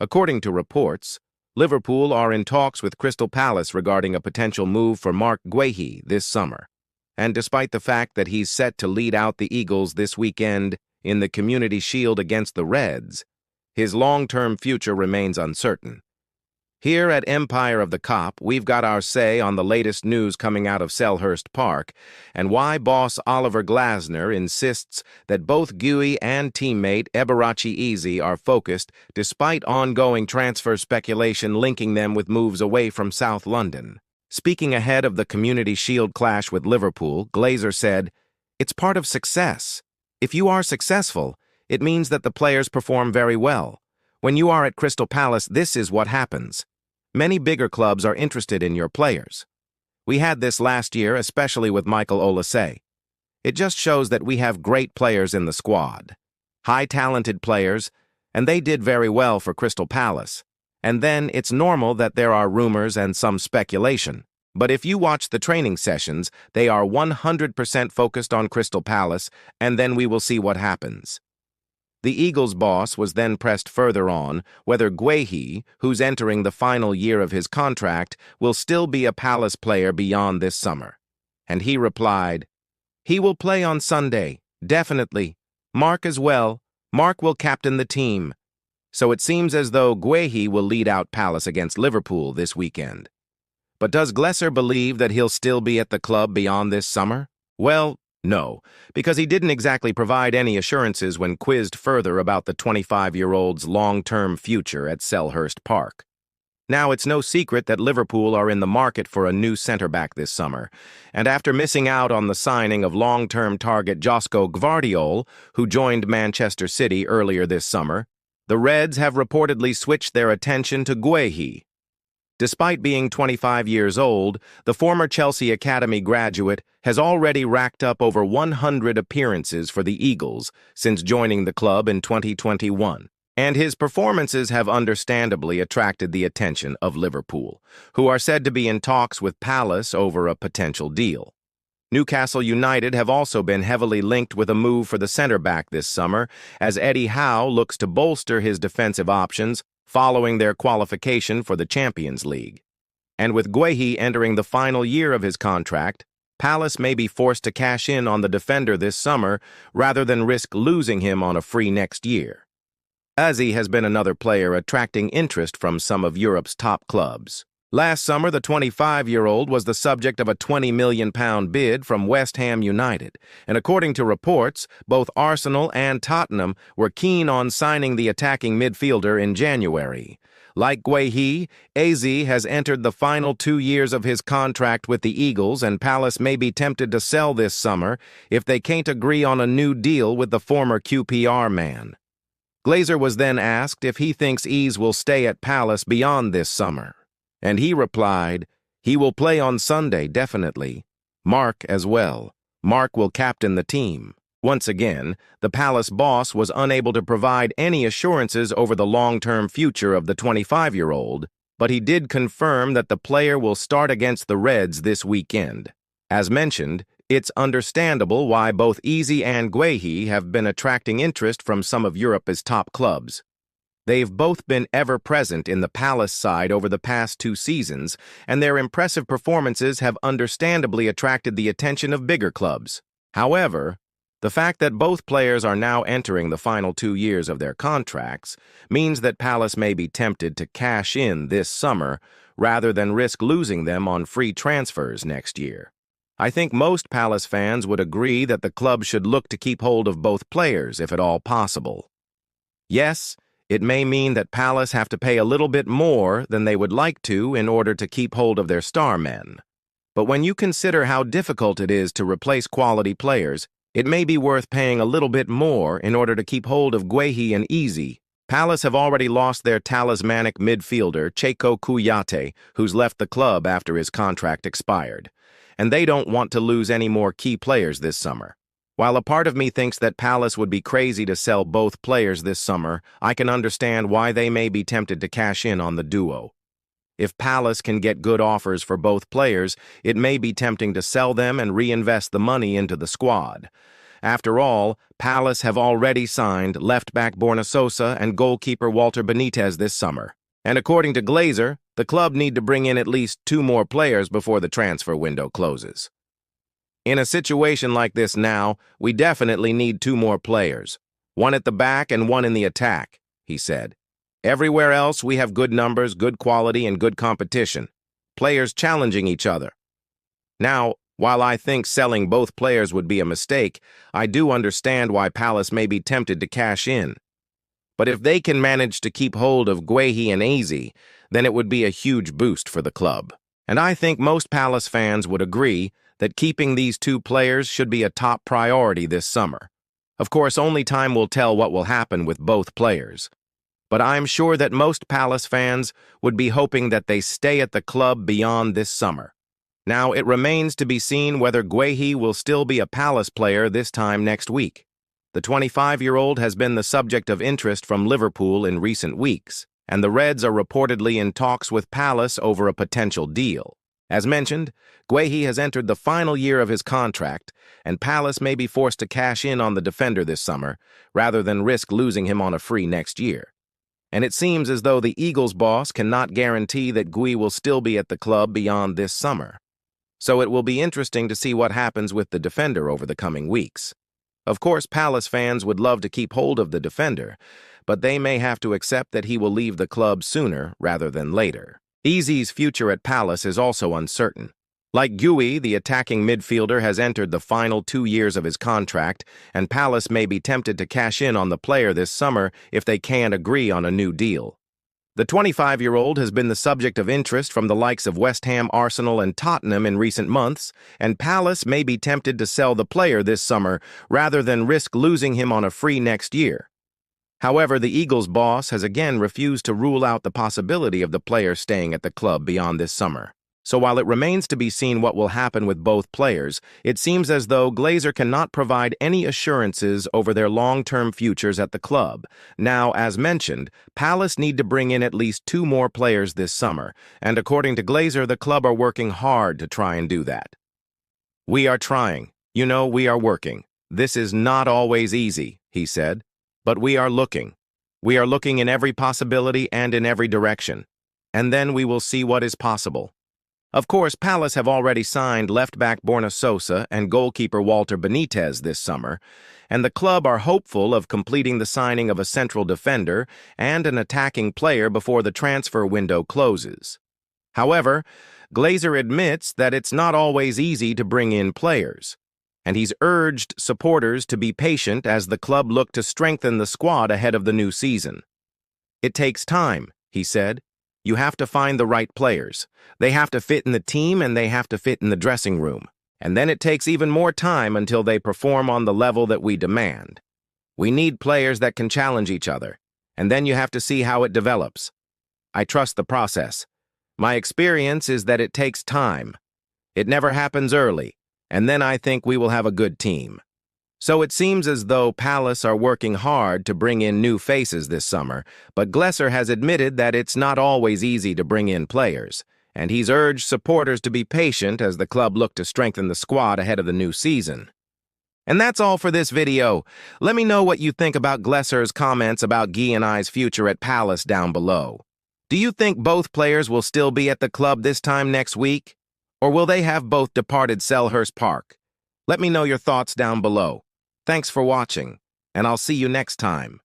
According to reports, Liverpool are in talks with Crystal Palace regarding a potential move for Marc Guehi this summer. And despite the fact that he's set to lead out the Eagles this weekend in the Community Shield against the Reds, his long-term future remains uncertain. Here at Empire of the Cop, we've got our say on the latest news coming out of Selhurst Park and why boss Oliver Glasner insists that both Guehi and teammate Eberechi are focused despite ongoing transfer speculation linking them with moves away from South London. Speaking ahead of the Community Shield clash with Liverpool, Glazer said, "It's part of success. If you are successful, it means that the players perform very well. When you are at Crystal Palace, this is what happens. Many bigger clubs are interested in your players. We had this last year, especially with Michael Olise. It just shows that we have great players in the squad. High-talented players, and they did very well for Crystal Palace. And then it's normal that there are rumors and some speculation. But if you watch the training sessions, they are 100% focused on Crystal Palace, and then we will see what happens." The Eagles' boss was then pressed further on whether Guehi, who's entering the final year of his contract, will still be a Palace player beyond this summer. And he replied, "He will play on Sunday, definitely. Marc as well. Marc will captain the team." So it seems as though Guehi will lead out Palace against Liverpool this weekend. But does Glazer believe that he'll still be at the club beyond this summer? Well, no, because he didn't exactly provide any assurances when quizzed further about the 25-year-old's long-term future at Selhurst Park. Now, it's no secret that Liverpool are in the market for a new centre-back this summer, and after missing out on the signing of long-term target Josko Gvardiol, who joined Manchester City earlier this summer, the Reds have reportedly switched their attention to Guehi. Despite being 25 years old, the former Chelsea Academy graduate has already racked up over 100 appearances for the Eagles since joining the club in 2021, and his performances have understandably attracted the attention of Liverpool, who are said to be in talks with Palace over a potential deal. Newcastle United have also been heavily linked with a move for the centre-back this summer, as Eddie Howe looks to bolster his defensive options following their qualification for the Champions League. And with Guehi entering the final year of his contract, Palace may be forced to cash in on the defender this summer rather than risk losing him on a free next year. Guehi has been another player attracting interest from some of Europe's top clubs. Last summer, the 25-year-old was the subject of a £20 million bid from West Ham United, and according to reports, both Arsenal and Tottenham were keen on signing the attacking midfielder in January. Like Guehi, AZ has entered the final 2 years of his contract with the Eagles, and Palace may be tempted to sell this summer if they can't agree on a new deal with the former QPR man. Glazer was then asked if he thinks Ease will stay at Palace beyond this summer. And he replied, "He will play on Sunday, definitely. Marc as well. Marc will captain the team." Once again, the Palace boss was unable to provide any assurances over the long-term future of the 25-year-old, but he did confirm that the player will start against the Reds this weekend. As mentioned, it's understandable why both Easy and Guehi have been attracting interest from some of Europe's top clubs. They've both been ever-present in the Palace side over the past 2 seasons, and their impressive performances have understandably attracted the attention of bigger clubs. However, the fact that both players are now entering the final 2 years of their contracts means that Palace may be tempted to cash in this summer rather than risk losing them on free transfers next year. I think most Palace fans would agree that the club should look to keep hold of both players if at all possible. Yes, it may mean that Palace have to pay a little bit more than they would like to in order to keep hold of their star men. But when you consider how difficult it is to replace quality players, it may be worth paying a little bit more in order to keep hold of Guehi and Easy. Palace have already lost their talismanic midfielder, Cheikhou Kouyaté, who's left the club after his contract expired. And they don't want to lose any more key players this summer. While a part of me thinks that Palace would be crazy to sell both players this summer, I can understand why they may be tempted to cash in on the duo. If Palace can get good offers for both players, it may be tempting to sell them and reinvest the money into the squad. After all, Palace have already signed left-back Borna Sosa and goalkeeper Walter Benitez this summer. And according to Glazer, the club need to bring in at least 2 more players before the transfer window closes. In a situation like this now, we definitely need 2 more players. One at the back and one in the attack, he said. Everywhere else, we have good numbers, good quality, and good competition. Players challenging each other. Now, while I think selling both players would be a mistake, I do understand why Palace may be tempted to cash in. But if they can manage to keep hold of Guehi and Eze, then it would be a huge boost for the club. And I think most Palace fans would agree that keeping these 2 players should be a top priority this summer. Of course, only time will tell what will happen with both players. But I'm sure that most Palace fans would be hoping that they stay at the club beyond this summer. Now, it remains to be seen whether Guehi will still be a Palace player this time next week. The 25-year-old has been the subject of interest from Liverpool in recent weeks, and the Reds are reportedly in talks with Palace over a potential deal. As mentioned, Guehi has entered the final year of his contract, and Palace may be forced to cash in on the defender this summer, rather than risk losing him on a free next year. And it seems as though the Eagles' boss cannot guarantee that Guehi will still be at the club beyond this summer. So it will be interesting to see what happens with the defender over the coming weeks. Of course, Palace fans would love to keep hold of the defender, but they may have to accept that he will leave the club sooner rather than later. Eze's future at Palace is also uncertain. Like Guehi, the attacking midfielder has entered the final 2 years of his contract, and Palace may be tempted to cash in on the player this summer if they can't agree on a new deal. The 25-year-old has been the subject of interest from the likes of West Ham, Arsenal, and Tottenham in recent months, and Palace may be tempted to sell the player this summer rather than risk losing him on a free next year. However, the Eagles' boss has again refused to rule out the possibility of the player staying at the club beyond this summer. So while it remains to be seen what will happen with both players, it seems as though Glazer cannot provide any assurances over their long-term futures at the club. Now, as mentioned, Palace need to bring in at least 2 more players this summer, and according to Glazer, the club are working hard to try and do that. "We are trying. We are working. This is not always easy," he said, "but we are looking. We are looking in every possibility and in every direction. And then we will see what is possible." Of course, Palace have already signed left-back Borna Sosa and goalkeeper Walter Benitez this summer, and the club are hopeful of completing the signing of a central defender and an attacking player before the transfer window closes. However, Glazer admits that it's not always easy to bring in players, and he's urged supporters to be patient as the club look to strengthen the squad ahead of the new season. "It takes time," he said. "You have to find the right players. They have to fit in the team and they have to fit in the dressing room. And then it takes even more time until they perform on the level that we demand. We need players that can challenge each other, and then you have to see how it develops. I trust the process. My experience is that it takes time. It never happens early, and then I think we will have a good team." So it seems as though Palace are working hard to bring in new faces this summer, but Glazer has admitted that it's not always easy to bring in players, and he's urged supporters to be patient as the club look to strengthen the squad ahead of the new season. And that's all for this video. Let me know what you think about Glazer's comments about Guehi and I's future at Palace down below. Do you think both players will still be at the club this time next week? Or will they have both departed Selhurst Park? Let me know your thoughts down below. Thanks for watching, and I'll see you next time.